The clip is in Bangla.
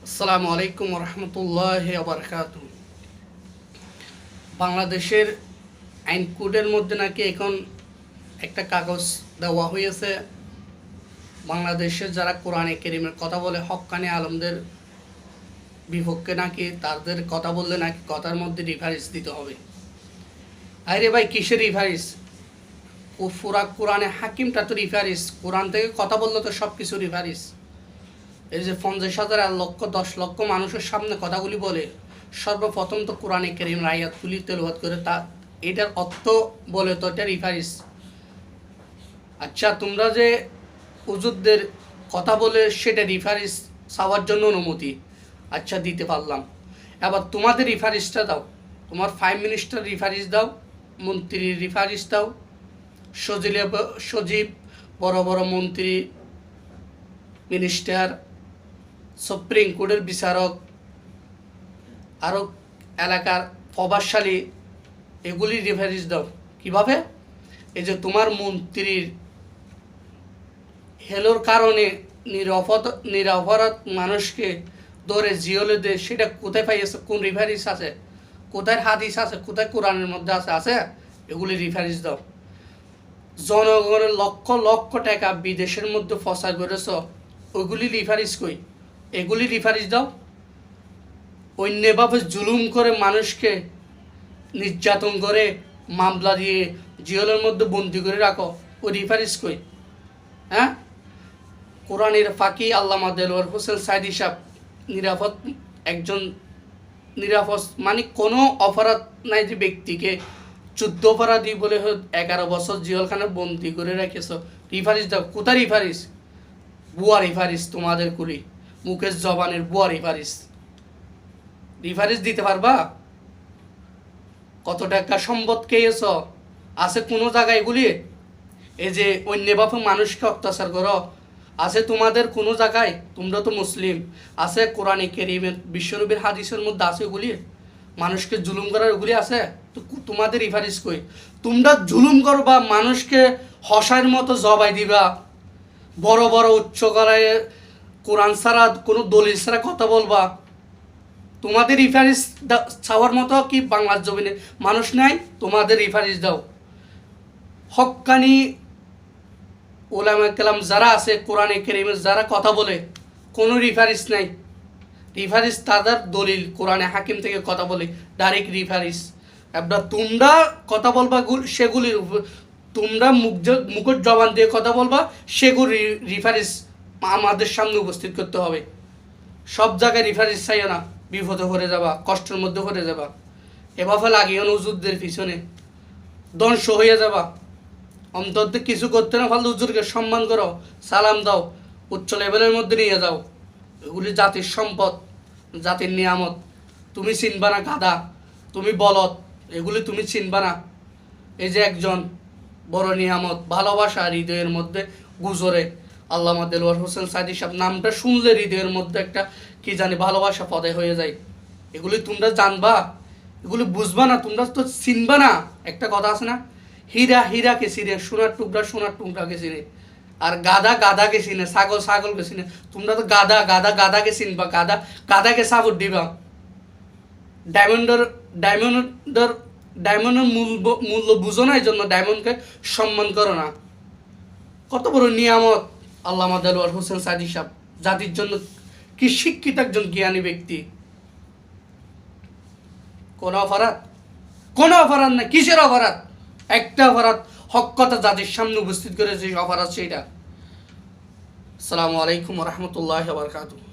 আসসালামু আলাইকুম রহমতুল্লাহি ওয়া বারাকাতুহু। বাংলাদেশের আইন কোডের মধ্যে নাকি এখন একটা কাগজ দেওয়া হয়েছে, বাংলাদেশের যারা কোরআনে কারীমের কথা বলে হক্কানি আলমদের বিপক্ষে নাকি তাদের কথা বললে নাকি কথার মধ্যে রিফারেন্স দিতে হবে। আরে ভাই, কিসের রিফারেন্স? পুরা কোরআনে হাকিমটা তো রিফারেন্স, কোরআন থেকে কথা বললে তো সব কিছু রিফারেন্স। এই যে 50,000 লক্ষ 10 লক্ষ মানুষের সামনে কথাগুলি বলে, সর্বপ্রথম তো কোরআনে কারীম আয়াতগুলি তেলাওয়াত করে তা এটার অর্থ বলে তো এটা রিফারেন্স। আচ্ছা, তোমরা যে হুজুরদের কথা বলে সেটা রিফারেন্স চাওয়ার জন্য অনুমতি আচ্ছা দিতে পারলাম, এবার তোমাদের রিফারেন্সটা দাও। তোমার প্রাইম মিনিস্টার রিফারেন্স দাও, মন্ত্রীর রিফারেন্স দাও, সচিব, বড় বড় মন্ত্রী, মিনিস্টার, সুপ্রিম কোর্টের বিচারক, আরও এলাকার প্রভাবশালী, এগুলি রেফারেন্স দাও। কিভাবে? এই যে তোমার মন্ত্রীর হেলোর কারণে নিরপরাধ মানুষকে ধরে জিওলে দেয়, সেটা কোথায় পাইছে? কোন রেফারেন্স আছে? কোথায় হাদিস আছে? কোথায় কোরআনের মধ্যে আছে? এগুলি রেফারেন্স দাও। জনগণের লক্ষ লক্ষ টাকা বিদেশের মধ্যে ফসা করেছ, ওইগুলি রেফারেন্স কই? এগুলি রেফারেন্স দাও। অন্যভাবে জুলুম করে মানুষকে নির্যাতন করে মামলা দিয়ে জেলের মধ্যে বন্দি করে রাখো, ওই রেফারেন্স কই? হ্যাঁ, কোরআনের ফাঁকি আল্লামা দেলোয়ার হোসেন সাইদি সাহেব নিরাপদ, একজন নিরাপদ মানে কোনো অপরাধ নাই যে ব্যক্তিকে যুদ্ধ অপরাধী বলে 11 বছর জেলখানে বন্দি করে রেখেছ, রেফারেন্স দাও। কোথায় রেফারেন্স? বুয়া রেফারেন্স তোমাদের কুলি, মুকেশ জবানের বুয়া রেফারেন্স দিতে পারবা? কত টাকা সম্পদ খেয়েছ আছে কোনো জায়গায়? এগুলি এই যে অন্যভাবে মানুষকে অত্যাচার করো আছে তোমাদের কোনো জায়গায়? তোমরা তো মুসলিম, আছে কোরআনে কারীমের বিশ্বনবীর হাদিসের মধ্যে আছে এগুলি? মানুষকে জুলুম করার ওগুলি আছে? তো তোমাদের রেফারেন্স কই? তোমরা জুলুম করবা, মানুষকে হসার মতো জবাই দিবা, বড় বড় উচ্চ গলায় কোরআন ছাড়া কোনো দলিল ছাড়া কথা বলবা, তোমাদের রেফারেন্স চাওয়ার মতো কি বাংলার জমিনে মানুষ নাই? তোমাদের রেফারেন্স দাও। হক্কানি ওলামা কেরাম যারা আছে কোরআনে কারীমের যারা কথা বলে, কোনো রেফারেন্স নাই। রেফারেন্স তাদের দলিল কোরআনে হাকিম থেকে কথা বলে, ডাইরেক্ট রেফারেন্স। এবার তোমরা কথা বলবা সেগুলির, তোমরা মুখের জবান দিয়ে কথা বলবা, সেগুলি রেফারেন্স আমাদের সামনে উপস্থিত করতে হবে। সব জায়গায় রেফারেন্স চাইও না, বিপদে পড়ে যাবা, কষ্টের মধ্যে পড়ে যাবা। এভাবে লাগিও না হুজুরদের পিছনে, ধ্বংস হয়ে যাবা। অন্তত কিছু করতে না পারলে হুজুরকে সম্মান করো, সালাম দাও, উচ্চ লেভেলের মধ্যে নিয়ে যাও। এগুলি জাতির সম্পদ, জাতির নিয়ামত। তুমি চিনবা না গাধা, তুমি বলদ, এগুলি তুমি চিনবা না। এই যে একজন বড় নিয়ামত, ভালোবাসা হৃদয়ের মধ্যে গুজরে, আল্লামা দেলোয়ার হোসেন সাইদি সাহেব নামটা শুনলে হৃদয়ের মধ্যে একটা কি জানি ভালোবাসা পদে হয়ে যায়। এগুলি তোমরা জানবা, এগুলি বুঝবা না, তোমরা তো চিনবা না। একটা কথা আছে না, হীরা হীরাকে চিনে, সোনার টুকরাকে চিনে, আর গাধাকে চিনে, ছাগলকে চিনে। তোমরা তো গাধাকে চিনবা, গাধাকে সাপোর্ট দিবা। ডায়মন্ডের মূল্য বুঝো না, এই জন্য ডায়মন্ডকে সম্মান করো না। কত বড় নিয়ামত আল্লামা দেলোয়ার হোসেন সাইদি সাহেব, জাতির জন্য কি শিক্ষিত একজন জ্ঞানী ব্যক্তি। কোনো অপরাধ না। কিসের অপরাধ? একটা অপরাধ, হক কথা জাতির সামনে উপস্থিত করেছে, অপরাধ সেইটা। আসসালামু আলাইকুম রহমতুল্লাহ বারকাতুহু।